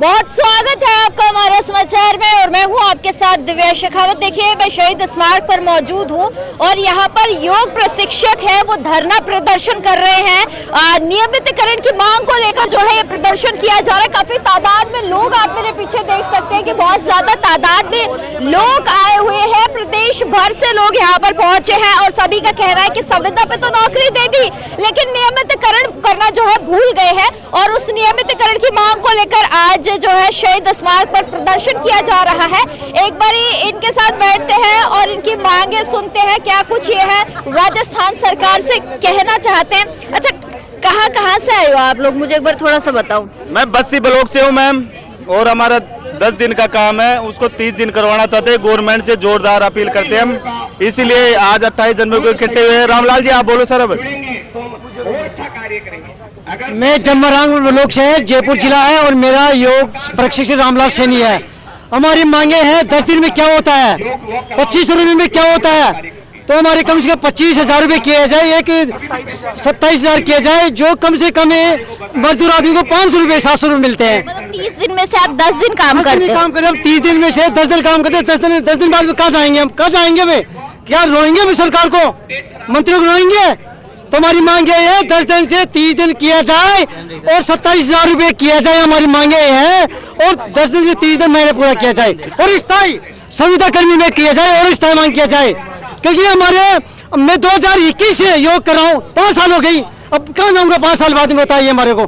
बहुत स्वागत है आपका हमारे समाचार में और मैं हूं आपके साथ दिव्या शेखावत। देखिए, मैं शहीद स्मारक पर मौजूद हूं और यहां पर योग प्रशिक्षक है वो धरना प्रदर्शन कर रहे हैं। नियमितीकरण की मांग को लेकर जो है ये प्रदर्शन किया जा रहा है। काफी तादाद में लोग आप मेरे पीछे देख सकते हैं कि बहुत ज्यादा तादाद में लोग आए हुए हैं। प्रदेश भर से लोग यहाँ पर पहुंचे हैं और सभी का कहना है कि संविदा पे तो नौकरी दे दी लेकिन नियमितीकरण करना जो है भूल गए हैं और उस नियमितीकरण की मांग को लेकर आज जो है शहीद स्मारक पर प्रदर्शन किया जा रहा है। एक बारी इनके साथ बैठते हैं और इनकी मांगे सुनते हैं क्या कुछ ये है राजस्थान सरकार से कहना चाहते हैं। अच्छा, कहाँ से आए हो आप लोग, मुझे एक बार थोड़ा सा बताओ। मैं बस्सी ब्लॉक से हूँ मैम, और हमारा 10 दिन का काम है, उसको 30 दिन करवाना चाहते हैं। गवर्नमेंट से जोरदार अपील करते हैं हम, इसीलिए आज 28 जनवरी को इकट्ठे हुए हैं। रामलाल जी आप बोलो सर। अब मैं जम्मरांग ब्लॉक से जयपुर जिला है और मेरा योग प्रशिक्षक रामलाल सैनी है। हमारी मांगे हैं 10 दिन में क्या होता है, 25 रुपये में क्या होता है, तो हमारे कम से कम 25,000 रुपये किया जाए, एक 27,000 किया जाए। जो कम से कम मजदूर आदमी को 500 रुपये 700 रुपये मिलते हैं। मतलब 30 दिन में से आप 10 दिन काम करते हैं। काम करते हैं 30 दिन में से 10 दिन काम करते हैं। 10 दिन बाद कहाँ जाएंगे हम, कहाँ जाएंगे वे, क्या रोएंगे भी सरकार को, मंत्रियों को रोएंगे। तो हमारी मांग ये है 10 दिन से 30 दिन किया जाए और 27,000 रुपये किया जाए। हमारी मांगे है और 10 दिन से 30 दिन महीने पूरा किया जाए और स्थायी संविदा कर्मी में किया जाए और स्थायी मांग किया जाए। क्योंकि मैं 2021 से योग कर रहा हूँ, 5 साल हो गई, अब कहाँ जाऊँगा 5 साल बाद में, बताइए हमारे को।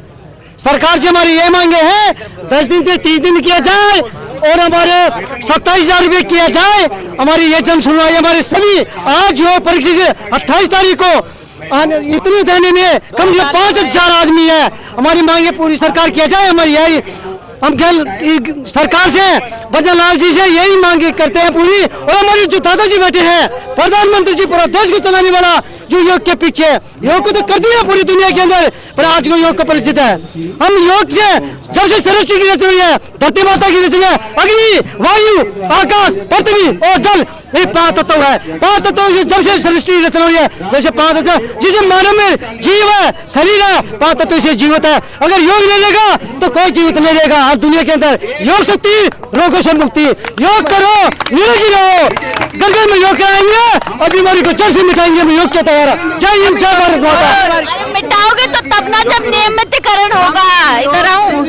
सरकार से हमारी ये मांगे हैं 10 दिन से 30 दिन किया जाए और हमारे 27,000 रुपये किया जाए। हमारी ये जन सुनवाई हमारे सभी आज योग परीक्षा से 28 तारीख को इतने देने में कम से कम 5,000 आदमी है। हमारी मांगे पूरी सरकार किया जाए। हमारी यही हम सरकार से भजन लाल जी से यही मांगे करते हैं पूरी। और हमारे जो दादाजी बैठे हैं, प्रधानमंत्री जी पूरा देश को चलाने वाला, जो योग के पीछे, योग को तो कर दिया पूरी दुनिया के अंदर, पर आज को योग का परिचित है। हम योग से जब से सृष्टि की रचना हुई है, धरती माता की रचना है, अग्नि वायु आकाश पृथ्वी और जल, ये 5 तत्व है। 5 तत्व से जब से सृष्टि की रचना हुई है, जैसे 5 तत्व जिसे मानव में जीव है, शरीर है, 5 तत्व से जीवित है। अगर योग नहीं रहेगा तो कोई जीवित नहीं रहेगा। आज दुनिया के अंदर योग शक्ति, रोगों से मुक्ति। योग करो, निरोगी रहो, घर में योग कराएंगे और बीमारी को जड़ से मिटाएंगे योग के द्वारा। जय हिंद, जय भारत माता। मिटाओगे तो तब ना जब नियमितीकरण होगा, इधर आऊं,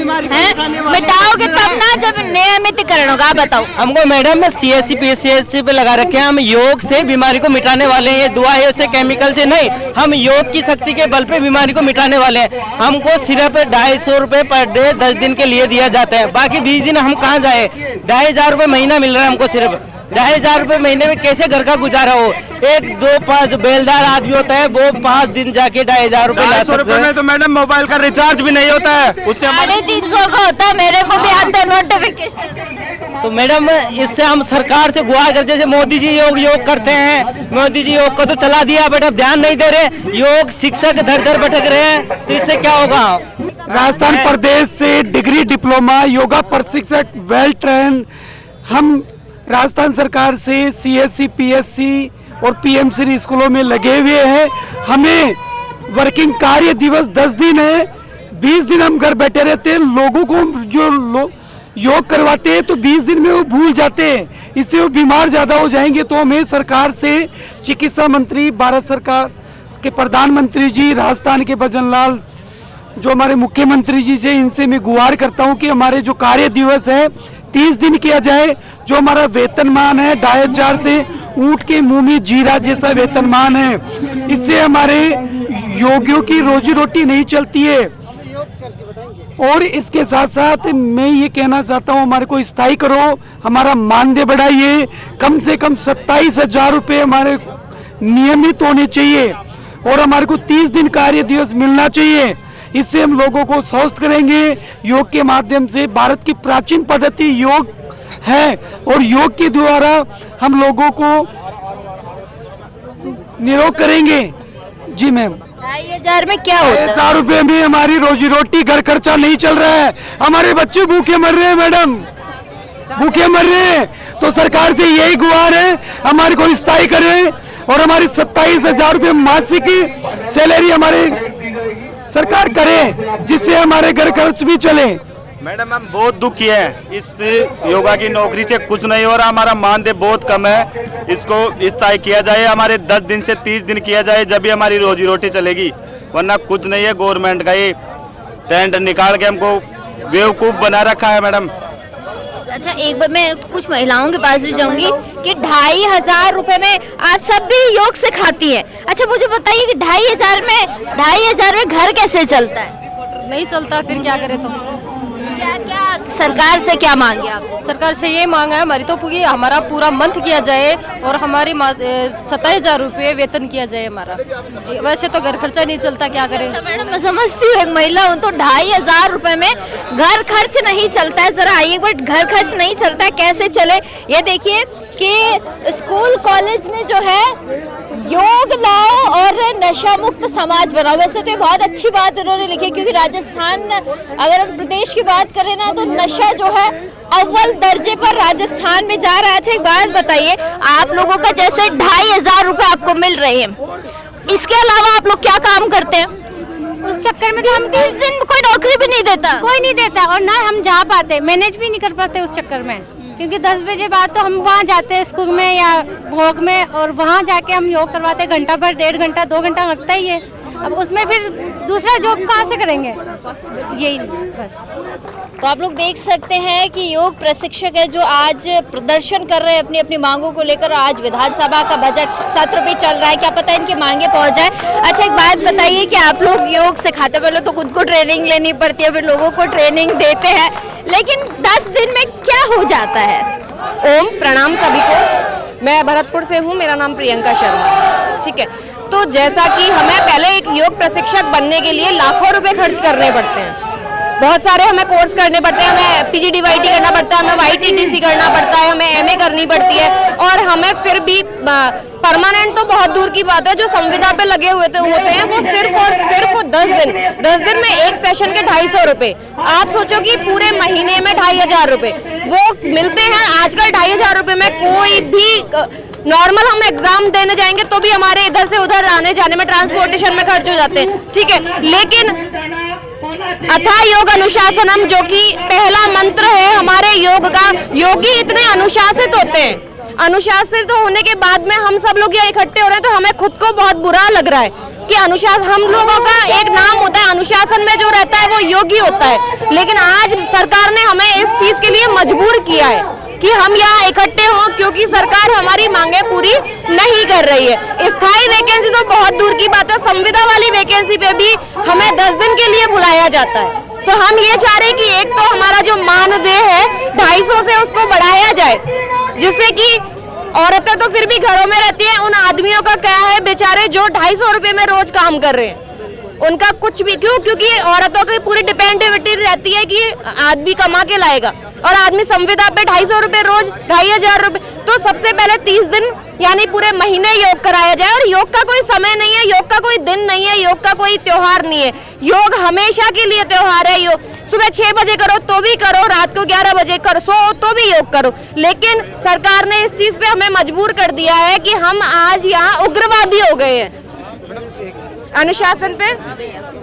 मिटाओगे तब ना जब नियमितीकरण होगा। आप बताओ। हमको मैडम CSC PSC पे लगा रखे हैं, हम योग से बीमारी को मिटाने वाले हैं। ये दवाइयों से केमिकल से नहीं, हम योग की शक्ति के बल पे बीमारी को मिटाने वाले हैं। हमको सिर्फ 250 रुपये पर डे 10 दिन के लिए दिया जाता है, बाकी 20 दिन हम कहाँ जाए। 2,500 रुपये महीना मिल रहा है हमको, सिर्फ 2,500 रुपये महीने में कैसे घर का गुजारा हो। 1 2 5 बेलदार आदमी होता है, वो 5 दिन जाके 2,500 रुपये ला सकता है। तो मैडम मोबाइल का रिचार्ज भी नहीं होता है, उससे 350 का होता है। मेरे को भी आता है नोटिफिकेशन। तो मैडम इससे हम सरकार से गुहार करते, जैसे मोदी जी योग करते हैं, मोदी जी योग को तो चला दिया बट अब ध्यान नहीं दे रहे। योग शिक्षक दर दर भटक रहे हैं, तो इससे क्या होगा। राजस्थान प्रदेश से डिग्री डिप्लोमा योगा प्रशिक्षक वेल ट्रेन, हम राजस्थान सरकार से CSC PSC और PM स्कूलों में लगे हुए हैं। हमें वर्किंग कार्य दिवस 10 दिन है, 20 दिन हम घर बैठे रहते हैं। लोगों को जो योग करवाते हैं तो 20 दिन में वो भूल जाते हैं, इससे वो बीमार ज़्यादा हो जाएंगे। तो हमें सरकार से, चिकित्सा मंत्री, भारत सरकार के प्रधानमंत्री जी, राजस्थान के भजन लाल जो हमारे मुख्यमंत्री जी से, इनसे मैं गुहार करता हूं कि हमारे जो कार्य दिवस है 30 दिन किया जाए। जो हमारा वेतनमान है 2,500 से ऊँट के मुंह में जीरा जैसा वेतनमान है, इससे हमारे योगियों की रोजी रोटी नहीं चलती है। और इसके साथ साथ मैं ये कहना चाहता हूँ, हमारे को स्थायी करो, हमारा मानदेय बढ़ाइए। कम से कम 27,000 रुपये हमारे नियमित होने चाहिए और हमारे को 30 दिन कार्य दिवस मिलना चाहिए। इससे हम लोगों को स्वस्थ करेंगे। योग के माध्यम से भारत की प्राचीन पद्धति योग है और योग के द्वारा हम लोगों को निरोग करेंगे। जी मैम। 2,500 में क्या होता है? 2,000 रुपये में हमारी रोजी रोटी, घर खर्चा नहीं चल रहा है। हमारे बच्चे भूखे मर रहे हैं मैडम, भूखे मर रहे हैं। तो सरकार से यही गुहार है, हमारे को स्थायी करें और हमारी 27,000 रुपये मासिक सैलरी हमारे सरकार करे, जिससे हमारे घर खर्च भी चले। मैडम हम बहुत दुखी हैं, इस योगा की नौकरी से कुछ नहीं हो रहा, हमारा मानदेय बहुत कम है, इसको स्थायी किया जाए, हमारे 10 दिन से 30 दिन किया जाए, जब भी हमारी रोजी रोटी चलेगी, वरना कुछ नहीं है। गवर्नमेंट का ये टेंडर निकाल के हमको बेवकूफ़ बना रखा है मैडम। अच्छा, एक बार मैं कुछ महिलाओं के पास भी जाऊंगी कि 2500 रुपए में आप सब भी योग सिखाती हैं। अच्छा, मुझे बताइए कि 2500 में घर कैसे चलता है? नहीं चलता, फिर क्या करें? तो क्या क्या सरकार से क्या मांगे आप? सरकार से ये मांगा है हमारी तो कि हमारा पूरा मंथ किया जाए और हमारी 27,000 रुपये वेतन किया जाए हमारा। वैसे तो घर खर्चा नहीं चलता, क्या करें? मैडम मैं समझती हूँ, एक महिला हूँ तो 2500 रुपए में घर खर्च नहीं चलता है। जरा आइए, बट घर खर्च नहीं चलता है, कैसे चले? ये देखिए कि स्कूल कॉलेज में जो है योग लाओ और नशा मुक्त समाज बनाओ। वैसे तो ये बहुत अच्छी बात उन्होंने लिखी, क्योंकि राजस्थान, अगर हम प्रदेश की बात करें ना, तो नशा जो है अव्वल दर्जे पर राजस्थान में जा रहा है। अच्छा, एक बात बताइए, आप लोगों का जैसे 2500 रुपए आपको मिल रहे हैं, इसके अलावा आप लोग क्या काम करते हैं? उस चक्कर में तो हम 20 दिन कोई नौकरी भी नहीं देता। कोई नहीं देता, और ना हम जा पाते, मैनेज भी नहीं कर पाते उस चक्कर में, क्योंकि 10 बजे बाद तो हम वहाँ जाते हैं स्कूल में या भोग में, और वहाँ जाके हम योग करवाते, घंटा भर, 1.5 घंटा 2 घंटा लगता ही है। अब उसमें फिर दूसरा जॉब कहाँ से करेंगे? यही बस। तो आप लोग देख सकते हैं कि योग प्रशिक्षक है जो आज प्रदर्शन कर रहे हैं अपनी अपनी मांगों को लेकर। आज विधानसभा का बजट सत्र भी चल रहा है, क्या पता इनकी मांगे पहुंच जाए। अच्छा, एक बात बताइए कि आप लोग योग सिखाते, पहले तो खुद को ट्रेनिंग लेनी पड़ती है, फिर लोगों को ट्रेनिंग देते हैं, लेकिन 10 दिन में क्या हो जाता है? ओम प्रणाम सभी को। मैं भरतपुर से हूँ, मेरा नाम प्रियंका शर्मा। ठीक है, तो जैसा कि हमें पहले एक योग प्रशिक्षक बनने के लिए लाखों रुपए खर्च करने पड़ते हैं, बहुत सारे हमें कोर्स करने पड़ते हैं, हमें PGDYT करना पड़ता है, हमें YTTC करना पड़ता है, हमें MA करनी पड़ती है, और हमें फिर भी परमानेंट तो बहुत दूर की बात है, जो संविदा पे लगे हुए होते हैं वो सिर्फ और सिर्फ 10 दिन में एक सेशन के 250 रुपए। आप सोचो कि पूरे महीने में 2500 रुपए वो मिलते हैं। आजकल 2500 रुपए में कोई भी नॉर्मल हम एग्जाम देने जाएंगे तो भी हमारे इधर से उधर आने जाने में, ट्रांसपोर्टेशन में खर्च हो जाते हैं। ठीक है, लेकिन अथा योग अनुशासनम, जो कि पहला मंत्र है हमारे योग का, योगी इतने अनुशासित होते हैं, अनुशासित होने के बाद में हम सब लोग यहाँ इकट्ठे हो रहे हैं, तो हमें खुद को बहुत बुरा लग रहा है कि अनुशासन, हम लोगों का एक नाम होता है, अनुशासन में जो रहता है वो योगी होता है, लेकिन आज सरकार ने हमें इस चीज के लिए मजबूर किया है कि हम यहाँ इकट्ठे हों, क्योंकि सरकार हमारी मांगे पूरी नहीं कर रही है। स्थायी वैकेंसी तो बहुत दूर की बात है, संविदा वाली वैकेंसी पे भी हमें 10 दिन के लिए बुलाया जाता है। तो हम ये चाह रहे हैं कि एक तो हमारा जो मानदेय है 250 से उसको बढ़ाया जाए, जिससे कि औरतें तो फिर भी घरों में रहती हैं, उन आदमियों का क्या है बेचारे जो 250 रुपए में रोज काम कर रहे हैं, उनका कुछ भी क्यों? क्योंकि औरतों की पूरी डिपेंडेबिलिटी रहती है कि आदमी कमा के लाएगा, और आदमी संविदा पे 250 रुपए रोज, 2500 रुपए। तो सबसे पहले 30 दिन यानी पूरे महीने योग कराया जाए, और योग का कोई समय नहीं है, योग का कोई दिन नहीं है, योग का कोई त्योहार नहीं है, योग हमेशा के लिए त्योहार है। योग सुबह 6 बजे करो तो भी करो, रात को 11 बजे करो, सो तो भी योग करो, लेकिन सरकार ने इस चीज पे हमें मजबूर कर दिया है कि हम आज यहाँ उग्रवादी हो गए हैं अनुशासन पे।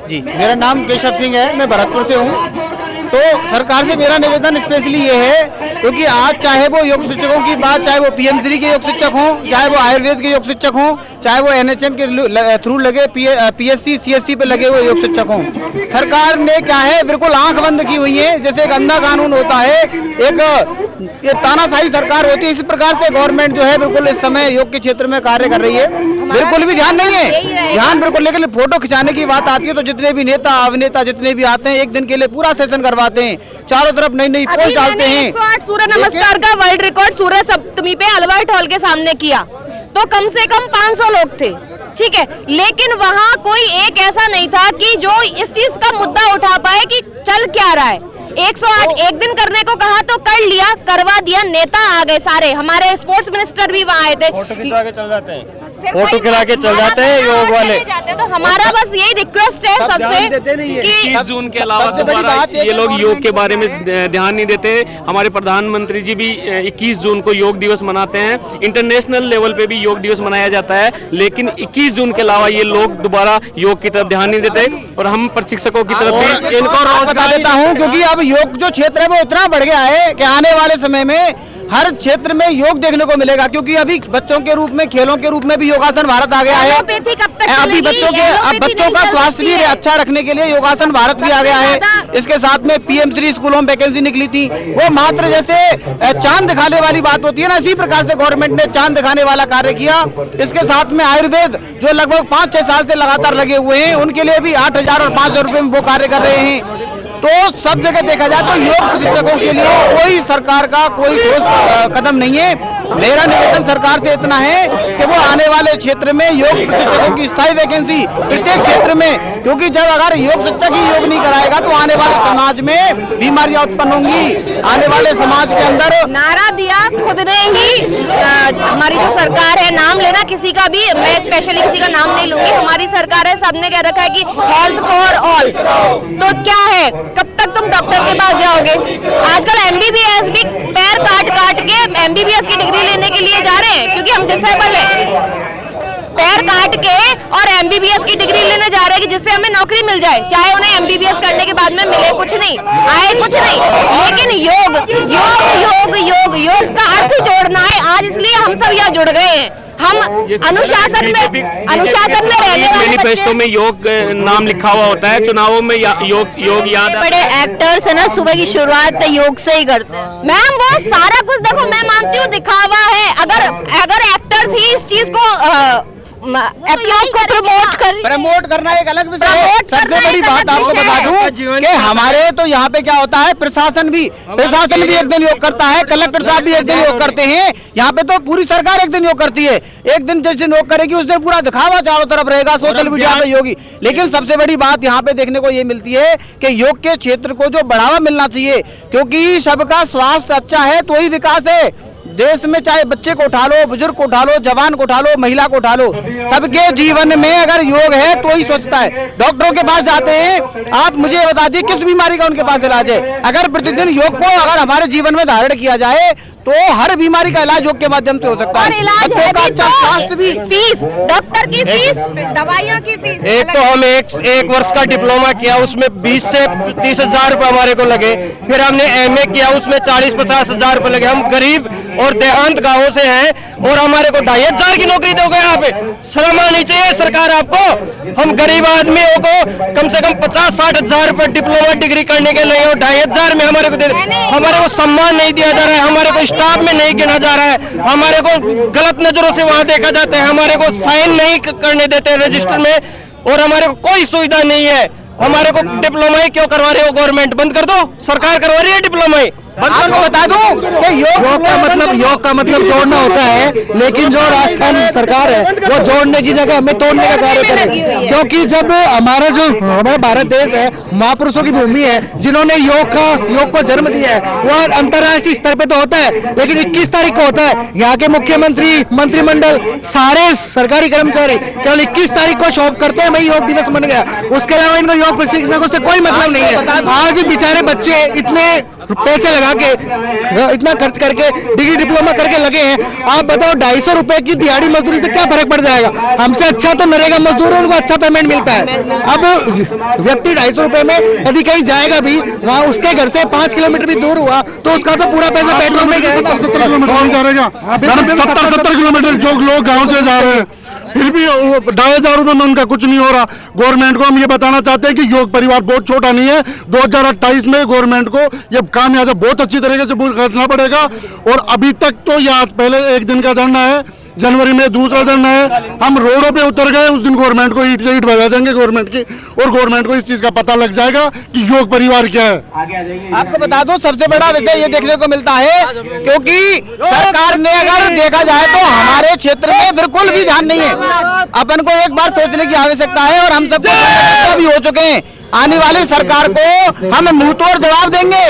जी, मेरा नाम केशव सिंह है, मैं भरतपुर से हूँ। तो सरकार से मेरा निवेदन स्पेशली ये है, क्योंकि आज चाहे वो योग शिक्षकों की बात, चाहे वो PM-श्री के योग शिक्षक हों, चाहे वो आयुर्वेद के योग शिक्षक हों, चाहे वो NHM के थ्रू लगे PSC CSC पे लगे हुए योग शिक्षक हों, सरकार ने क्या है बिल्कुल आंख बंद की हुई है। जैसे एक अंधा कानून होता है, एक तानाशाही सरकार होती है, इस प्रकार से गवर्नमेंट जो है बिल्कुल इस समय योग के क्षेत्र में कार्य कर रही है। बिल्कुल भी ध्यान नहीं है, ध्यान बिल्कुल, लेकिन फोटो खिंचाने की बात आती है तो जितने भी नेता अभिनेता जितने भी आते हैं, एक दिन के लिए पूरा सेशन करवाते हैं, चारों तरफ नई नई पोस्ट डालते हैं। 108 सूर्य नमस्कार का वर्ल्ड रिकॉर्ड सूर्य सप्तमी पे अल्बर्ट हॉल के सामने किया, तो कम से कम 500 लोग थे। ठीक है, लेकिन वहाँ कोई एक ऐसा नहीं था कि जो इस चीज का मुद्दा उठा पाए कि चल क्या रहा है। 108 एक दिन करने को कहा तो कर लिया, करवा दिया, नेता आ गए सारे, हमारे स्पोर्ट्स मिनिस्टर भी वहाँ आए थे, फोटो खिंचवा के चल जाते हैं। ऑटो खिला के चल जाते हैं योग वाले। तो हमारा बस यही रिक्वेस्ट है सबसे कि 21 जून के अलावा दोबारा ये लोग योग के बारे में ध्यान नहीं देते। हमारे प्रधानमंत्री जी भी 21 जून को योग दिवस मनाते हैं, इंटरनेशनल लेवल पे भी योग दिवस मनाया जाता है, लेकिन 21 जून के अलावा ये लोग दोबारा योग की तरफ ध्यान नहीं देते। और हम प्रशिक्षकों की तरफ भी इनको बता देता हूँ, क्योंकि अब योग जो क्षेत्र है वो इतना बढ़ गया है कि आने वाले समय में हर क्षेत्र में योग देखने को मिलेगा, क्योंकि अभी बच्चों के रूप में, खेलों के रूप में भी योगासन भारत आ गया है। अभी बच्चों का स्वास्थ्य भी अच्छा रखने के लिए योगासन भारत भी आ गया है। इसके साथ में PM-श्री स्कूलों में वैकेंसी निकली थी, वो मात्र जैसे चांद दिखाने वाली बात होती है ना, इसी प्रकार से गवर्नमेंट ने चांद दिखाने वाला कार्य किया। इसके साथ में आयुर्वेद जो लगभग 5-6 साल से लगातार लगे हुए हैं, उनके लिए भी 8,000 और 5,000 रुपए में वो कार्य कर रहे हैं। तो सब जगह देखा जाए तो योग प्रशिक्षकों के लिए कोई सरकार का कोई ठोस कदम नहीं है। मेरा निवेदन सरकार से इतना है कि वो आने वाले क्षेत्र में योग प्रशिक्षकों की स्थायी वैकेंसी प्रत्येक क्षेत्र में, क्योंकि जब अगर योग शिक्षक ही योग नहीं कराएगा तो आने वाले समाज में बीमारियां उत्पन्न होंगी। आने वाले समाज के अंदर नारा दिया खुद ने ही, हमारी जो सरकार है, नाम लेना किसी का भी, मैं स्पेशली किसी का नाम नहीं लूंगी, हमारी सरकार है, सबने कह रखा है कि हेल्थ फॉर ऑल। तो क्या है, कब तक तुम डॉक्टर के पास जाओगे? आजकल MBBS भी पैर काट के MBBS की डिग्री लेने के लिए जा रहे हैं, क्योंकि हम डिसेबल हैं। पैर काट के और MBBS की डिग्री लेने जा रहे हैं कि जिससे हमें नौकरी मिल जाए, चाहे उन्हें MBBS करने के बाद में मिले कुछ नहीं, आए कुछ नहीं, लेकिन योग योग योग योग योग का अर्थ जोड़ना है। आज इसलिए हम सब यहाँ जुड़ गए हैं। हम अनुशासन में रहने वाले मैनिफेस्टो में योग नाम लिखा हुआ होता है, चुनावों में योग याद। बड़े एक्टर्स है ना, सुबह की शुरुआत योग से ही करते हैं। मैम वो सारा कुछ देखो, मैं मानती हूँ दिखावा है। अगर एक्टर्स ही इस चीज को प्रमोट करना एक अलग विषय है। सबसे बड़ी बात आपको बता दूं कि हमारे तो यहाँ पे क्या होता है, प्रशासन भी एक दिन योग करता है, कलेक्टर साहब भी एक दिन योग करते हैं। यहाँ पे तो पूरी सरकार एक दिन योग करती है। एक दिन जिस दिन योग करेगी उस दिन पूरा दिखावा चारों तरफ रहेगा, सोशल मीडिया पे योगी। लेकिन सबसे बड़ी बात यहाँ पे देखने को ये मिलती है कि योग के क्षेत्र को जो बढ़ावा मिलना चाहिए, क्योंकि सबका स्वास्थ्य अच्छा है तो ही विकास है देश में। चाहे बच्चे को उठा लो, बुजुर्ग को उठा लो, जवान को उठा लो, महिला को उठा लो, सबके जीवन में अगर योग है तो ही स्वस्थता है। डॉक्टरों के पास जाते हैं, आप मुझे बता दीजिए किस बीमारी का उनके पास इलाज है? अगर प्रतिदिन योग को अगर हमारे जीवन में धारण किया जाए तो हर बीमारी का इलाज योग के माध्यम से हो सकता है। इलाज है भी तो स्वास्थ्य भी, फीस, डॉक्टर की फीस, दवाइयों की फीस। एक तो हम एक वर्ष का डिप्लोमा किया, उसमें 20 से 30 हजार रुपए हमारे को लगे। फिर हमने MA किया, उसमें 40-50 हजार रुपए लगे। हम गरीब और देहांत गांवों से हैं और हमारे को 2,500 की नौकरी दोगे? यहाँ पे शर्म आनी चाहिए सरकार आपको। हम गरीब आदमियों को कम से कम 50-60 हजार रुपए डिप्लोमा डिग्री करने के लिए और 2,500 में हमारे को सम्मान नहीं दिया जा रहा है, हमारे को स्टाफ में नहीं गिना जा रहा है, हमारे को गलत नजरों से वहाँ देखा जाता है, हमारे को साइन नहीं करने देते रजिस्टर में, और हमारे को कोई सुविधा नहीं है। हमारे को डिप्लोमा ही क्यों करवा रहे हो? गवर्नमेंट बंद कर दो, सरकार करवा रही है डिप्लोमा ही। आपको बता दूं योग का मतलब जोड़ना होता है, लेकिन जो राजस्थान सरकार है वो जोड़ने की जगह हमें तोड़ने का कार्य करे। क्योंकि जब हमारा भारत देश है, महापुरुषों की भूमि है, जिन्होंने योग को जन्म दिया है, वह अंतर्राष्ट्रीय स्तर पे तो होता है, लेकिन 21 तारीख को होता है। यहाँ के मुख्यमंत्री, मंत्रिमंडल, सारे सरकारी कर्मचारी केवल 21 तारीख को शॉप करते हैं भाई योग दिवस बन गया। उसके अलावा इनको योग प्रशिक्षकों से कोई मतलब नहीं है। आज बेचारे बच्चे इतने पैसे लगा के, इतना खर्च करके, डिग्री डिप्लोमा करके लगे हैं। आप बताओ 250 रुपए की दिहाड़ी मजदूरी से क्या फर्क पड़ जाएगा? हमसे अच्छा तो नरेगा मजदूर, उनको अच्छा पेमेंट मिलता है। अब व्यक्ति 250 रुपए में यदि कहीं जाएगा भी, वहाँ उसके घर से 5 किलोमीटर भी दूर हुआ तो उसका तो पूरा पैसा पेट्रोल में गया। 70 किलोमीटर जो लोग गाँव से जा रहे हैं, फिर भी 2,500 रुपए में उनका कुछ नहीं हो रहा। गवर्नमेंट को हम ये बताना चाहते हैं कि योग परिवार बहुत छोटा नहीं है। 2028 में गवर्नमेंट को ये काम यहाँ से बहुत अच्छी तरीके से करना पड़ेगा। और अभी तक तो यहाँ पहले एक दिन का धरना है, जनवरी में दूसरा धरना है। हम रोडों पे उतर गए, उस दिन गवर्नमेंट को ईंट से ईंट बजा देंगे गवर्नमेंट की, और गवर्नमेंट को इस चीज का पता लग जाएगा कि योग परिवार क्या है। आपको बता दूं सबसे बड़ा विषय ये देखने को मिलता है, क्योंकि सरकार ने अगर देखा जाए तो हमारे क्षेत्र में बिल्कुल भी ध्यान नहीं है। अपन को एक बार सोचने की आवश्यकता है, और हम सबको भी हो चुके हैं। आने वाली सरकार को हम मुंहतोड़ जवाब देंगे।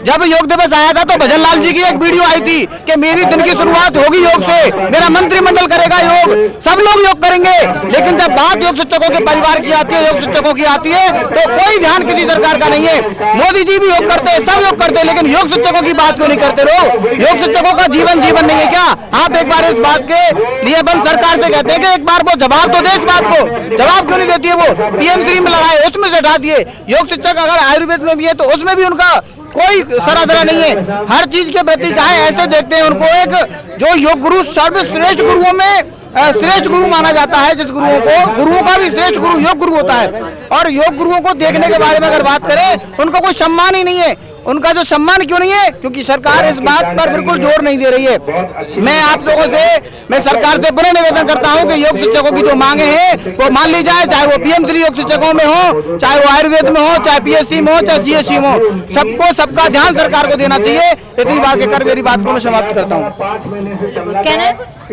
जब योग दिवस आया था तो भजन लाल जी की एक वीडियो आई थी कि मेरी दिन की शुरुआत होगी योग से, मेरा मंत्रिमंडल करेगा योग, सब लोग योग करेंगे। लेकिन जब बात योग शिक्षकों के परिवार की आती है, योग शिक्षकों की आती है, तो कोई ध्यान किसी सरकार का नहीं है। मोदी जी भी योग करते हैं, सब योग करते हैं, लेकिन योग शिक्षकों की बात क्यों नहीं करते लोग? योग शिक्षकों का जीवन नहीं है क्या? आप एक बार इस बात के लिए अपन सरकार से कहते हैं कि एक बार वो जवाब तो दे, इस बात को जवाब क्यों नहीं देती है? वो पीएम श्री में लगाए, उसमें से हटा दिए। योग शिक्षक अगर आयुर्वेद में भी है तो उसमें भी उनका कोई सराहना नहीं है। हर चीज के प्रति क्या है, ऐसे देखते हैं उनको एक जो योग गुरु सर्वश्रेष्ठ गुरुओं में श्रेष्ठ गुरु माना जाता है, जिस गुरुओं को, गुरुओं का भी श्रेष्ठ गुरु योग गुरु होता है। और योग गुरुओं को देखने के बारे में अगर बात करें, उनका कोई सम्मान ही नहीं है। उनका जो सम्मान क्यों नहीं है? क्योंकि सरकार इस बात पर बिल्कुल जोर नहीं दे रही है। मैं आप लोगों से, मैं सरकार से पुनः निवेदन करता हूं कि योग शिक्षकों की जो मांगे हैं वो मान ली जाए, चाहे वो पीएम श्री योग शिक्षकों में हो, चाहे वो आयुर्वेद में हो, चाहे पीएससी में हो, चाहे सीएससी में हो, सबको सबका ध्यान सरकार को देना चाहिए। इतनी बात कहकर मेरी बात को मैं समाप्त करता हूँ।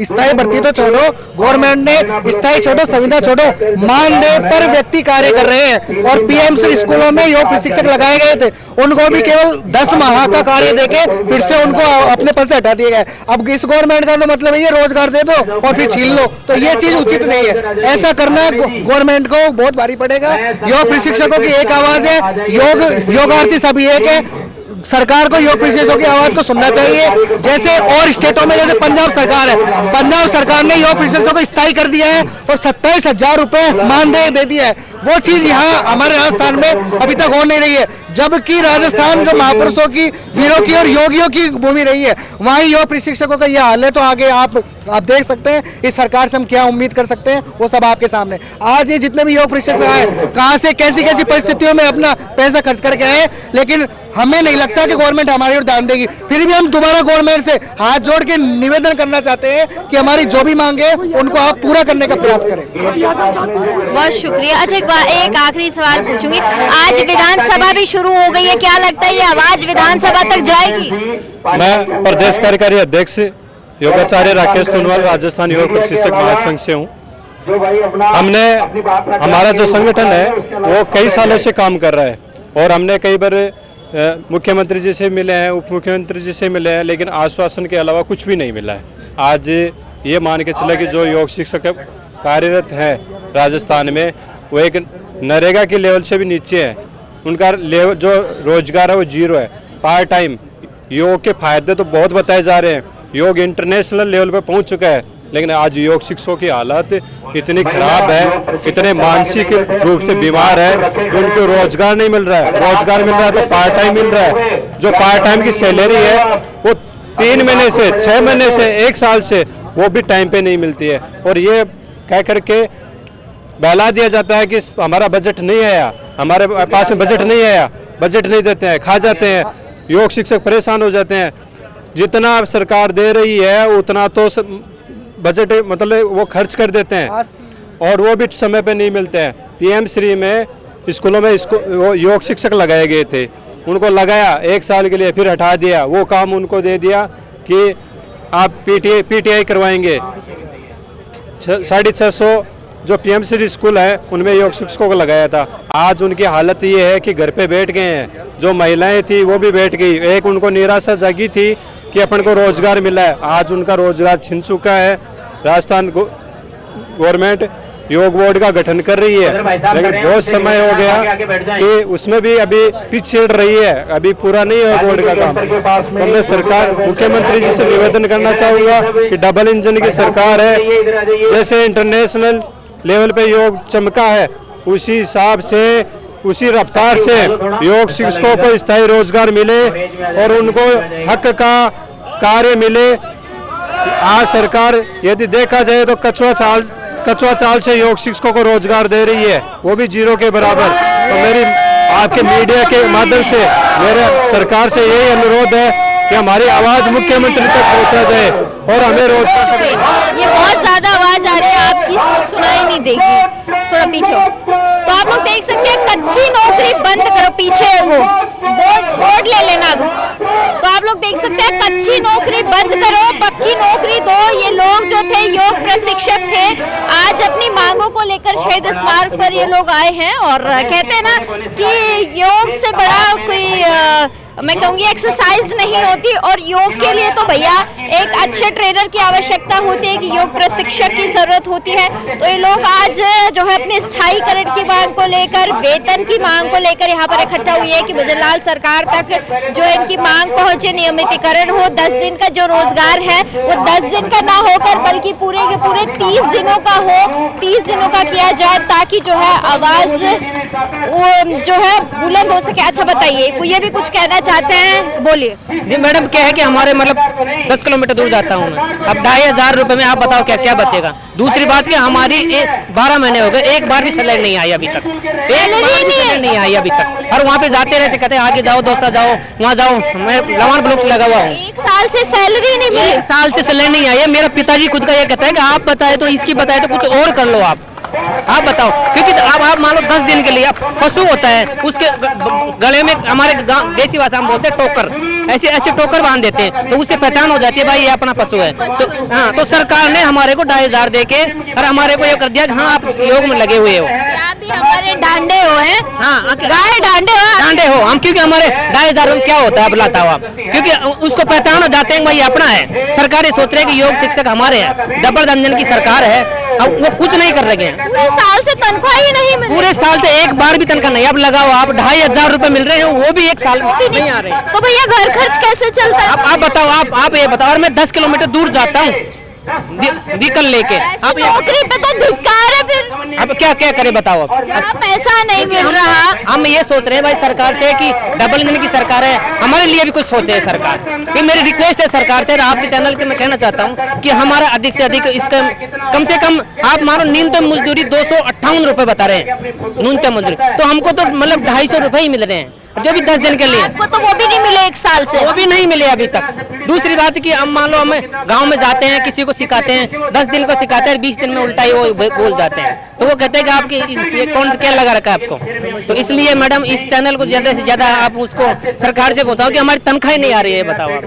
स्थायी भर्ती तो छोड़ो, गवर्नमेंट ने स्थायी छोड़ो, संविदा छोड़ो, मानदेय पर व्यक्ति कार्य कर रहे हैं। और पीएम श्री स्कूलों में योग प्रशिक्षक लगाए गए थे, उनको भी केवल 10 माह का कार्य देके फिर से उनको अपने पद से हटा दिए गए। अब इस गवर्नमेंट का तो मतलब है ये रोजगार दे दो और फिर छीन लो, तो ये चीज उचित नहीं है। ऐसा करना गवर्नमेंट को बहुत भारी पड़ेगा। योग प्रशिक्षकों की एक आवाज है, योगार्थी सभी एक है। सरकार को योग प्रशिक्षकों की आवाज को सुनना चाहिए। जैसे और स्टेटों में, जैसे पंजाब सरकार है, पंजाब सरकार ने योग प्रशिक्षकों को स्थायी कर दिया है और 27,000 रुपए मानदेय दे दिया है। वो चीज यहाँ हमारे राजस्थान में अभी तक हो नहीं रही है, जबकि राजस्थान जो महापुरुषों की, वीरों की और योगियों की भूमि रही है, वहीं योग प्रशिक्षकों का यह हाल है। तो आगे आप देख सकते हैं इस सरकार से हम क्या उम्मीद कर सकते हैं, वो सब आपके सामने। आज ये जितने भी योग प्रशिक्षक आए, कहाँ से कैसी कैसी परिस्थितियों में अपना पैसा खर्च करके आए, लेकिन हमें नहीं लगता कि गवर्नमेंट हमारी ओर ध्यान देगी। फिर भी हम दोबारा गवर्नमेंट से हाथ जोड़ के निवेदन करना चाहते हैं कि हमारी जो भी मांगे उनको आप पूरा करने का प्रयास करें। बहुत शुक्रिया। अच्छा, एक आखिरी सवाल पूछूंगी, आज विधानसभा भी शुरू हो गई है, क्या लगता है ये आवाज विधानसभा तक जाएगी? मैं प्रदेश कार्यकारी अध्यक्ष योगाचार्य राकेश सोनवाल राजस्थान योग प्रशिक्षक महासंघ से हूँ। हमारा जो संगठन है वो कई सालों से काम कर रहा है और हमने कई बार मुख्यमंत्री जी से मिले हैं, उप मुख्यमंत्री जी से मिले हैं, लेकिन आश्वासन के अलावा कुछ भी नहीं मिला है। आज ये मान के चले कि जो योग शिक्षक कार्यरत हैं राजस्थान में, वो एक नरेगा के लेवल से भी नीचे है। उनका लेवल जो रोजगार है वो 0 है। पार्ट टाइम योग के फायदे तो बहुत बताए जा रहे हैं, योग इंटरनेशनल लेवल पे पहुंच चुका है, लेकिन आज योग शिक्षकों की हालत इतनी खराब है, इतने मानसिक रूप से बीमार है, उनको रोजगार नहीं मिल रहा है। रोजगार मिल रहा है तो पार्ट टाइम मिल रहा है। जो पार्ट टाइम की सैलरी है वो 3 महीने से, 6 महीने से, 1 साल से वो भी टाइम पे नहीं मिलती है। और ये कह करके बहला दिया जाता है कि हमारा बजट नहीं आया, हमारे पास में बजट नहीं आया, बजट नहीं देते हैं, खा जाते हैं। योग शिक्षक परेशान हो जाते हैं। जितना सरकार दे रही है उतना तो बजट मतलब वो खर्च कर देते हैं और वो भी समय पे नहीं मिलते हैं। पीएम श्री में स्कूलों में वो योग शिक्षक लगाए गए थे, उनको लगाया 1 साल के लिए, फिर हटा दिया। वो काम उनको दे दिया कि आप पीटीआई करवाएंगे। 650 जो पीएम श्री स्कूल है उनमें योग शिक्षकों को लगाया था। आज उनकी हालत ये है कि घर पे बैठ गए हैं। जो महिलाएं थी वो भी बैठ गई। एक उनको निराशा जागी थी कि अपन को रोजगार मिला है, आज उनका रोजगार छिन चुका है। राजस्थान गवर्नमेंट योग बोर्ड का गठन कर रही है, लेकिन बहुत समय हो गया कि उसमें भी अभी पीछे रही है, अभी पूरा नहीं है बोर्ड का काम। तो मैं सरकार, मुख्यमंत्री जी से निवेदन करना चाहूँगा कि डबल इंजन की सरकार है, जैसे इंटरनेशनल लेवल पे योग चमका है उसी हिसाब से, उसी रफ्तार से योग शिक्षकों को स्थायी रोजगार मिले और उनको हक का कार्य मिले। आज सरकार यदि देखा जाए तो कचुआ चाल से योग शिक्षकों को रोजगार दे रही है, वो भी 0 के बराबर। तो मेरी आपके मीडिया के माध्यम से मेरा सरकार से यही अनुरोध है कि हमारी आवाज मुख्यमंत्री तक पहुंचा जाए और हमें रोजगार। ये बहुत ज्यादा आवाज आ रही है आपकी, सुनाई नहीं देगी, थोड़ा पीछे हो। तो आप लोग देख सकते हैं, कच्ची नौकरी बंद करो, पीछे है वो बोर्ड ले लेना। तो आप लोग देख सकते हैं, कच्ची नौकरी बंद करो, पक्की नौकरी दो। ये लोग जो थे योग प्रशिक्षक थे, आज अपनी मांगों को लेकर शहीद स्मारक पर ये लोग आए हैं और कहते हैं ना कि योग से बड़ा कोई मैं कहूँगी एक्सरसाइज नहीं होती। और योग के लिए तो भैया एक अच्छे ट्रेनर की आवश्यकता होती है, कि योग प्रशिक्षक की जरूरत होती है। तो ये लोग आज जो है अपने स्थायीकरण की मांग को लेकर, वेतन की मांग को लेकर यहाँ पर इकट्ठा हुई है, कि भजनलाल सरकार तक जो इनकी मांग पहुंचे, नियमितीकरण हो। 10 दिन का जो रोजगार है वो 10 दिन का ना होकर बल्कि पूरे के पूरे 30 दिनों का हो, 30 दिनों का किया जाए, ताकि जो है आवाज वो जो है बुलंद हो सके। अच्छा बताइए, ये भी कुछ कहना चाहते हैं, बोलिए। जी मैडम, क्या है कि हमारे मतलब 10 किलोमीटर दूर जाता हूँ मैं, अब 2500 रुपए में आप बताओ क्या क्या बचेगा। दूसरी बात कि हमारी 12 महीने हो गए, एक बार भी सैलरी नहीं आई अभी तक, सैलरी नहीं आई अभी तक। और वहाँ पे जाते रहते, कहते हैं आगे जाओ दोस्ता, जाओ वहाँ जाओ। मैं लवान ब्लॉक से लगा हुआ हूँ, 1 साल से सैलरी नहीं मिली, 1 साल से सैलरी नहीं आई है। मेरा पिताजी खुद का ये कहता है कि आप बताए तो इसकी बताए तो कुछ और कर लो आप बताओ। क्योंकि अब आप मान लो 10 दिन के लिए पशु होता है, उसके गले में हमारे देसी भाषा में बोलते हैं टोकर, ऐसे ऐसे टोकर बांध देते हैं, तो उससे पहचान हो जाती है भाई ये अपना पशु है। तो हाँ, तो सरकार ने हमारे को 2500 दे के और हमारे को ये कर दिया कि हाँ आप योग में लगे हुए हो। आप भी हमारे डांडे हो हैं, हाँ गाय डांडे हो हम, क्योंकि हमारे 2500 में क्या होता है बुलाता हुआ, क्योंकि उसको पहचान हो जाते हैं भाई अपना है। सरकार ये सोच रहे हैं कि योग शिक्षक हमारे हैं, डबल इंजन की सरकार है, अब वो कुछ नहीं कर रहे हैं। पूरे साल से तनख्वाह ही नहीं मिली, पूरे साल से एक बार भी तनख्वाह नहीं। अब लगाओ आप 2500 रुपए मिल रहे हैं, वो भी एक साल में नहीं आ रहे। तो भैया घर खर्च कैसे चलता है? आप बताओ, आप ये बताओ। और मैं 10 किलोमीटर दूर जाता हूँ व्हीकल लेके, आप नौकरी पे तो धिक्कार है फिर। अब क्या क्या करे बताओ। अब जहाँ पैसा नहीं मिल रहा, हम ये सोच रहे हैं भाई सरकार से कि डबल इंजन की सरकार है, हमारे लिए भी कुछ सोचे सरकार। कि मेरी रिक्वेस्ट है सरकार से, आपके चैनल से मैं कहना चाहता हूँ कि हमारा अधिक से अधिक इसका कम से कम आप मानो न्यूनतम मजदूरी 258 रुपए बता रहे हैं न्यूनतम मजदूरी, तो हमको तो मतलब 250 रुपए ही मिल रहे हैं, जो भी 10 दिन के लिए। आपको तो वो भी नहीं मिले 1 साल से, वो भी नहीं मिले अभी तक। दूसरी बात कि हम मान लो हम गांव में जाते हैं, किसी को सिखाते हैं, 10 दिन को सिखाते हैं, 20 दिन में उल्टा ही वो बोल जाते हैं, तो वो कहते हैं कि आपकी ये कौन क्या लगा रखा है आपको। तो इसलिए मैडम इस चैनल को ज्यादा से ज्यादा आप उसको सरकार से बताओ कि हमारी तनख्वाह नहीं आ रही है, बताओ आप।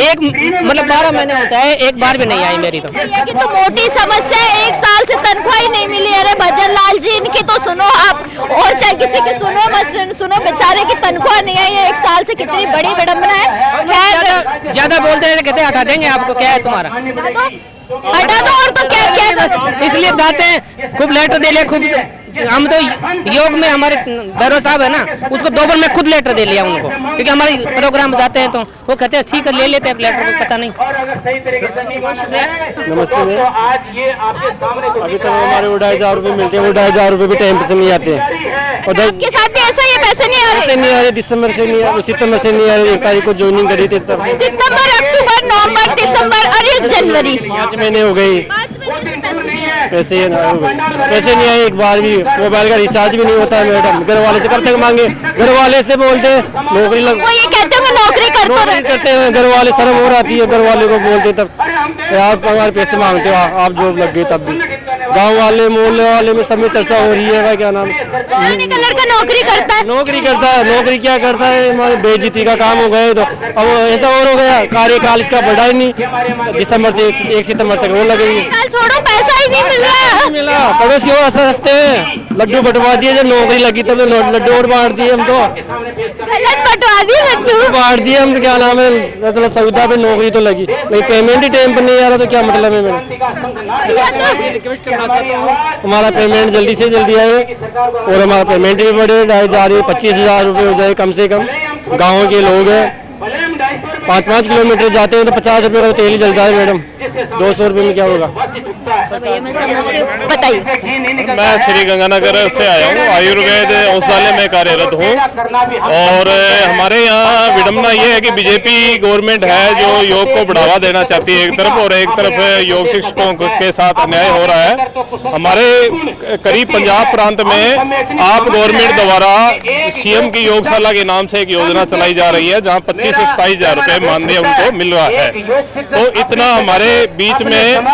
एक मतलब 12 महीने होता है, एक बार भी नहीं आई मेरी। तो भैया की तो मोटी समस्या है, 1 साल से तनख्वाह ही नहीं मिली। अरे भजनलाल जी, इनकी तो सुनो आप, और चाहे किसी की सुनो मत सुनो, बेचारे की तनख्वाह नहीं आई है 1 साल से, कितनी बड़ी विडंबना है। खैर ज्यादा बोलते हैं, कहते हैं हटा देंगे आपको, क्या है तुम्हारा, हटा दो। और तो क्या क्या बस इसलिए जाते हैं, खूब लेटर दे लिया, खूब हम तो योग में हमारे भैरव साहब है ना, उसको 2 बार मैं खुद लेटर दे लिया उनको, क्योंकि हमारे प्रोग्राम जाते हैं तो वो कहते हैं ठीक है ले लेते हैं लेटर, पता नहीं। नमस्ते मैम, अभी तो हमारे 2500 रुपये मिलते हैं, वो 2500 रुपये भी टाइम से नहीं आते हैं। और आपके साथ भी ऐसा, ये पैसे नहीं आ रहे? नहीं आ रहे, दिसंबर से नहीं आ रहे, सितंबर से नहीं आ रहे। 1 तारीख को ज्वाइनिंग करी थी तब, सितंबर, अक्टूबर, नवंबर, दिसंबर और 1 जनवरी, 5 महीने हो गए, 5 महीने से पैसे नहीं आए। एक बार भी मोबाइल का रिचार्ज भी नहीं होता है मैडम। घर वाले से कब तक मांगे, घर वाले से बोलते नौकरी लग, वो ये कहते हैं नौकरी करते हैं, घर वाले शर्म हो आती है, घर वाले को बोलते तब आप हमारे पैसे मांगते हो, आप जॉब लग गए। तब भी गांव वाले मोहल्ले वाले में सब में चर्चा हो रही है भाई, क्या नाम का लड़का नौकरी करता है, नौकरी क्या करता है, हमारे बेइज्जती का काम हो गए। तो अब ऐसा और हो गया, कार्यकाल इसका बढ़ा ही नहीं, दिसंबर से 1 सितंबर तक वो लगेगी। छोड़ो, पैसा ही नहीं मिल रहा, मिला पड़ोसी हंसते हैं, लड्डू बंटवा दिए, जब नौकरी लगी तब लड्डू और बांट दिए, हम तो गलत बंटवा दिए, लड्डू बांट दिए हम। क्या नाम है, मतलब सौदा पे नौकरी तो लगी, नहीं पेमेंट ही टाइम पर नहीं आ रहा, तो क्या मतलब है मेरा। रिक्वेस्ट करना चाहता हूँ हमारा पेमेंट जल्दी से जल्दी आए, और हमारा पेमेंट भी बढ़े, 25,000 रुपये हो जाए कम से कम। गाँव के लोग हैं, 5-5 किलोमीटर जाते हैं तो 50 रुपये का तेल ही जलता है मैडम, 200 रुपये में क्या होगा। तो भैया मैं समझती हूँ, बताइए। मैं श्री गंगानगर से आया हूँ, आयुर्वेद औषधालय में कार्यरत हूँ, और हमारे यहाँ विडम्बना ये है कि बीजेपी गवर्नमेंट है जो योग को बढ़ावा देना चाहती है एक तरफ, और एक तरफ योग शिक्षकों के साथ अन्याय हो रहा है। हमारे करीब पंजाब प्रांत में आप गवर्नमेंट द्वारा सीएम की योगशाला के नाम से एक योजना चलाई जा रही है, जहाँ 25 से 27,000 रुपये मानदेय उनको मिल रहा है। तो इतना हमारे बीच में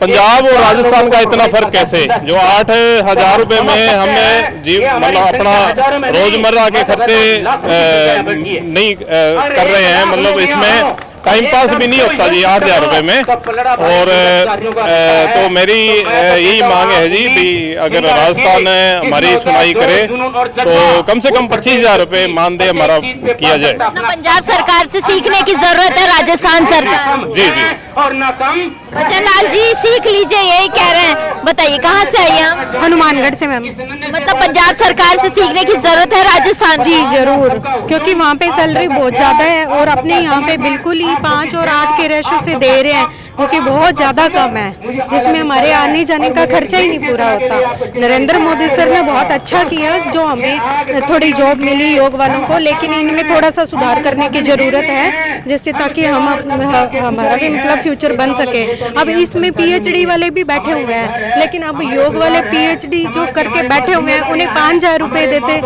पंजाब और राजस्थान का इतना फर्क कैसे, जो 8,000 रुपये में हमें मतलब अपना रोजमर्रा के खर्चे नहीं कर रहे हैं, मतलब इसमें टाइम पास भी नहीं होता जी 8,000 रुपए में। और तो मेरी यही मांग है जी भी अगर राजस्थान हमारी सुनाई करे तो कम से कम 25,000 रुपए मानदेय हमारा किया जाए। पंजाब सरकार से सीखने की जरूरत है राजस्थान सरकार। जी जी। बच्चन लाल जी सीख लीजिए, यही कह रहे हैं। बताइए कहाँ से आई हैं? हनुमानगढ़ से मैम। मतलब पंजाब सरकार से सीखने की जरूरत है राजस्थान। जी जरूर, क्योंकि वहाँ पे सैलरी बहुत ज़्यादा है और अपने यहाँ पे बिल्कुल ही 5 और 8 के रेशो से दे रहे हैं, जो कि बहुत ज़्यादा कम है, जिसमें हमारे आने जाने का खर्चा ही नहीं पूरा होता। नरेंद्र मोदी सर ने बहुत अच्छा किया जो हमें थोड़ी जॉब मिली योग वालों को, लेकिन इनमें थोड़ा सा सुधार करने की ज़रूरत है, जिससे ताकि हमारा भी मतलब फ्यूचर बन सके। अब इसमें PhD वाले भी बैठे हुए हैं, लेकिन अब योग वाले PhD जो करके बैठे हुए हैं उन्हें 5,000 रुपए देते,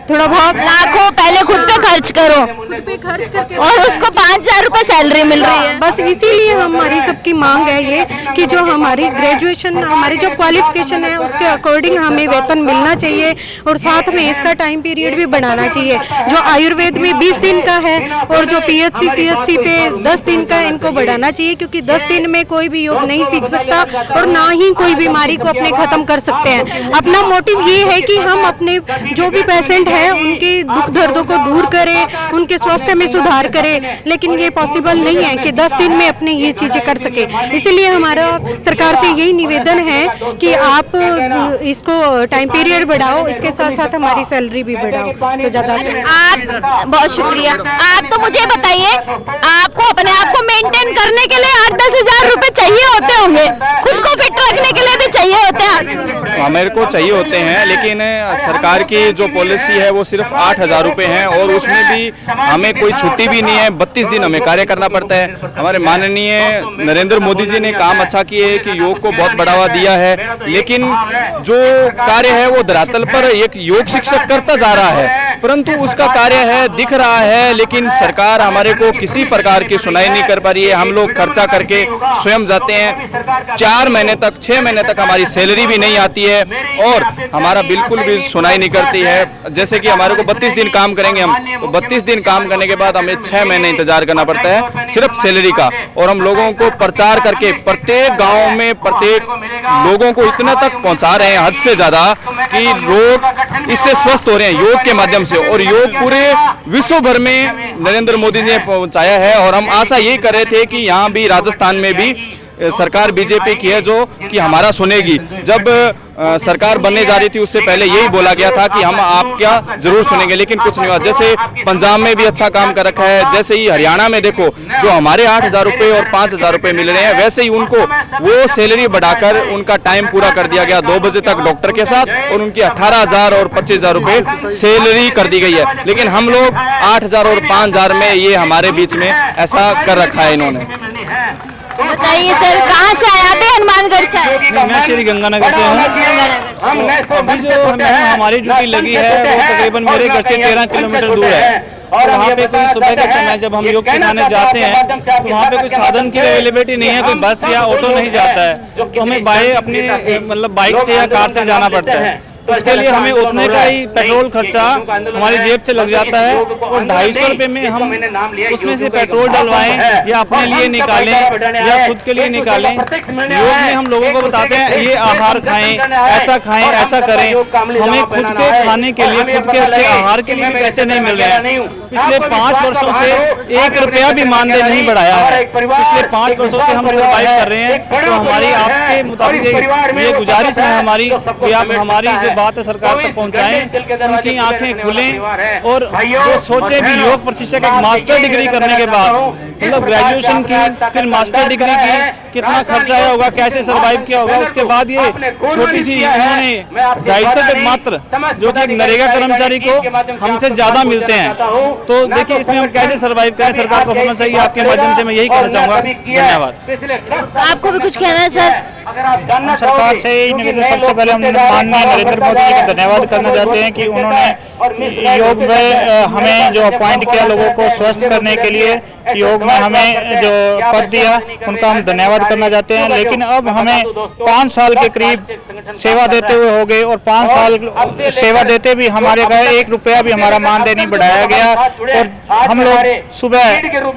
थोड़ा बहुत लाखों पहले खुद पे खर्च करो, खुद पे खर्च करके और उसको 5,000 रुपए सैलरी मिल रही है। बस इसीलिए हमारी सबकी मांग है ये कि जो हमारी ग्रेजुएशन, हमारी जो क्वालिफिकेशन है उसके अकॉर्डिंग हमें वेतन मिलना चाहिए, और साथ में इसका टाइम पीरियड भी बढ़ाना चाहिए। जो आयुर्वेद में 20 दिन का है और जो PHC CHC पे 10 दिन का, इनको बढ़ाना चाहिए, क्योंकि 10 दिन में कोई भी योग नहीं सीख सकता और ना ही कोई बीमारी को अपने खत्म कर सकते हैं। अपना मोटिव ये है कि हम अपने जो भी पेशेंट हैं उनके दुख दर्दों को दूर करें, उनके स्वास्थ्य में सुधार करें, लेकिन ये पॉसिबल नहीं है कि 10 दिन में अपने ये चीज़ें कर सके। इसलिए हमारा सरकार से यही निवेदन है कि आप इसको टाइम पीरियड बढ़ाओ, इसके साथ साथ हमारी सैलरी भी बढ़ाओ तो ज़्यादा से। आप बहुत शुक्रिया। आप तो मुझे बताइए, आपको अपने आप को मेंटेन करने के लिए 8-10 हजार रुपए चाहिए होते होंगे, खुद को फिट रखने के लिए भी चाहिए होते हैं। मेरे को चाहिए होते हैं, लेकिन सरकार की जो पॉलिसी है वो सिर्फ 8,000 रुपए हैं, और उसमें भी हमें कोई छुट्टी भी नहीं है। 32 दिन हमें कार्य करना पड़ता है। हमारे माननीय नरेंद्र मोदी जी ने काम अच्छा किए है कि योग को बहुत बढ़ावा दिया है, लेकिन जो कार्य है वो धरातल पर एक योग शिक्षक करता जा रहा है, परंतु उसका कार्य है दिख रहा है, लेकिन सरकार हमारे को किसी प्रकार की सुनाई नहीं कर पा रही है। हम लोग खर्चा करके स्वयं जाते हैं, 4 महीने तक 6 महीने तक हमारी सैलरी भी नहीं आती है और हमारा बिल्कुल भी सुनाई नहीं करती है। जैसे कि हमारे को 32 दिन काम करेंगे हम, तो 32 दिन काम करने के बाद हमें 6 महीने इंतजार करना पड़ता है सिर्फ सैलरी का, और हम लोगों को प्रचार करके प्रत्येक गांव में प्रत्येक लोगों को इतना तक पहुंचा रहे हैं हद से ज्यादा कि लोग इससे स्वस्थ हो रहे हैं योग के माध्यम से, और योग पूरे विश्व भर में नरेंद्र मोदी ने पहुंचाया है। और हम आशा यही कर रहे थे कि यहाँ भी राजस्थान में भी सरकार बीजेपी की है जो कि हमारा सुनेगी। जब सरकार बनने जा रही थी उससे पहले यही बोला गया था कि हम आपका जरूर सुनेंगे, लेकिन कुछ नहीं हुआ। जैसे पंजाब में भी अच्छा काम कर रखा है, जैसे ही हरियाणा में देखो जो हमारे 8,000 रुपए और 5,000 रुपए मिल रहे हैं, वैसे ही उनको वो सैलरी बढ़ाकर उनका टाइम पूरा कर दिया गया 2 बजे तक डॉक्टर के साथ, और उनकी 18,000 और 25,000 रुपए सैलरी कर दी गई है। लेकिन हम लोग 8,000 और 5,000 में ये हमारे बीच में ऐसा कर रखा है इन्होंने। बताइए सर, कहाँ से आए आप? हनुमानगढ़ से आए? मैं श्री गंगानगर से हूँ। अभी जो हमारी ड्यूटी लगी है वो तकरीबन मेरे घर से 13 किलोमीटर दूर है, और वहाँ पे कोई सुबह के समय जब हम योग सिखाने जाते हैं तो वहाँ पे कोई साधन की अवेलेबिलिटी नहीं है, कोई बस या ऑटो नहीं जाता है, तो हमें मतलब बाइक से या कार से जाना पड़ता है। तो उसके लिए हमें उतने का ही पेट्रोल खर्चा हमारी जेब से लग जाता है, और 250 रुपए में हम उसमें से पेट्रोल डलवाएं या अपने लिए निकालें या खुद के लिए निकालें। योग में हम लोगों को बताते हैं ये आहार खाएं, ऐसा करें। हमें खुद के खाने के लिए, खुद के अच्छे आहार के लिए भी पैसे नहीं मिल रहे हैं। पिछले 5 वर्षों से 1 रुपया भी मानदेय नहीं बढ़ाया है। पिछले 5 वर्षों से हम सर्वाइव कर रहे हैं। तो हमारी आपके मुताबिक ये गुजारिश है हमारी कि आप हमारी जो बात है सरकार तक पहुंचाएं, उनकी आंखें खुलें, और वो सोचे भी योग प्रशिक्षक एक मास्टर डिग्री करने के बाद, मतलब ग्रेजुएशन की फिर मास्टर डिग्री की, कितना खर्चा आया होगा, कैसे सर्वाइव किया होगा। उसके बाद ये छोटी सी इन्होंने 250 रुपए मात्र, जो कि एक नरेगा कर्मचारी को हमसे ज्यादा मिलते हैं, तो देखिए इसमें हम कैसे सर्वाइव करें, सरकार को होना चाहिए। आपके माध्यम से मैं यही कहना चाहूँगा। धन्यवाद। आपको भी कुछ कहना है सर? सरकार से सबसे पहले हम माननीय नरेंद्र मोदी जी का धन्यवाद करना चाहते हैं कि उन्होंने योग में हमें जो अपॉइंट किया लोगों को स्वस्थ करने के लिए, योग में हमें जो पद दिया उनका हम धन्यवाद करना चाहते हैं। लेकिन अब हमें 5 साल के करीब सेवा देते हुए हो गए और 5 साल सेवा देते भी हमारे घर 1 रुपया भी हमारा मानदेय नहीं बढ़ाया गया और हम लोग सुबह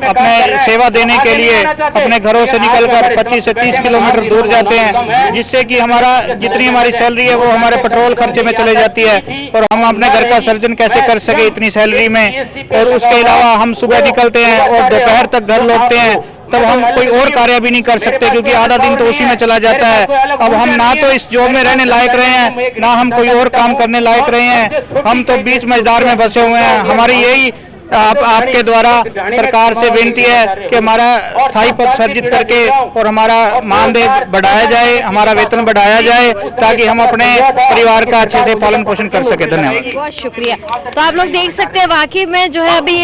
अपने सेवा देने के लिए अपने घरों से निकलकर 25 से 30 किलोमीटर दूर जाते हैं, जिससे कि हमारा जितनी हमारी सैलरी है वो हमारे पेट्रोल खर्चे में चले जाती है और हम अपने घर का सर्जन कैसे कर सके इतनी सैलरी में। और उसके अलावा हम सुबह निकलते हैं और दोपहर तक घर लौटते हैं, तब हम कोई और कार्य भी नहीं कर सकते क्योंकि आधा दिन तो उसी में चला जाता है। अब हम ना तो इस जॉब में रहने लायक रहे हैं, ना हम कोई और काम करने लायक रहे हैं, हम तो बीच मझदार में बसे हुए हैं। हमारी यही आपके द्वारा सरकार से विनती है कि हमारा स्थायी पद सर्जित करके और हमारा मानदेय बढ़ाया जाए, हमारा वेतन बढ़ाया जाए ताकि हम अपने परिवार का अच्छे से पालन पोषण कर सके। धन्यवाद। बहुत शुक्रिया। तो आप लोग देख सकते हैं वाकई में जो है अभी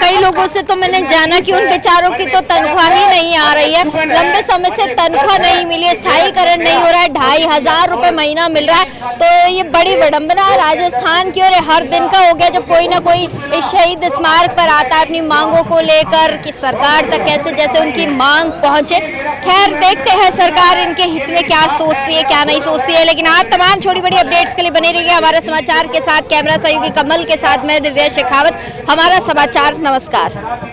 कई लोगों से तो मैंने जाना कि उन बेचारों की तो तनख्वाह ही नहीं आ रही है, लंबे समय से तनख्वाह नहीं मिली है, स्थायीकरण नहीं हो रहा है, 2500 रुपए महीना मिल रहा है। तो ये बड़ी विडंबना है राजस्थान की और हर दिन का हो गया जब कोई ना कोई इस शहीद मार्ग पर आता है अपनी मांगों को लेकर कि सरकार तक कैसे जैसे उनकी मांग पहुंचे। खैर देखते हैं सरकार इनके हित में क्या सोचती है क्या नहीं सोचती है। लेकिन आप तमाम छोटी बड़ी अपडेट्स के लिए बने रहिए हमारे समाचार के साथ। कैमरा सहयोगी कमल के साथ मैं दिव्या शेखावत, हमारा समाचार। नमस्कार।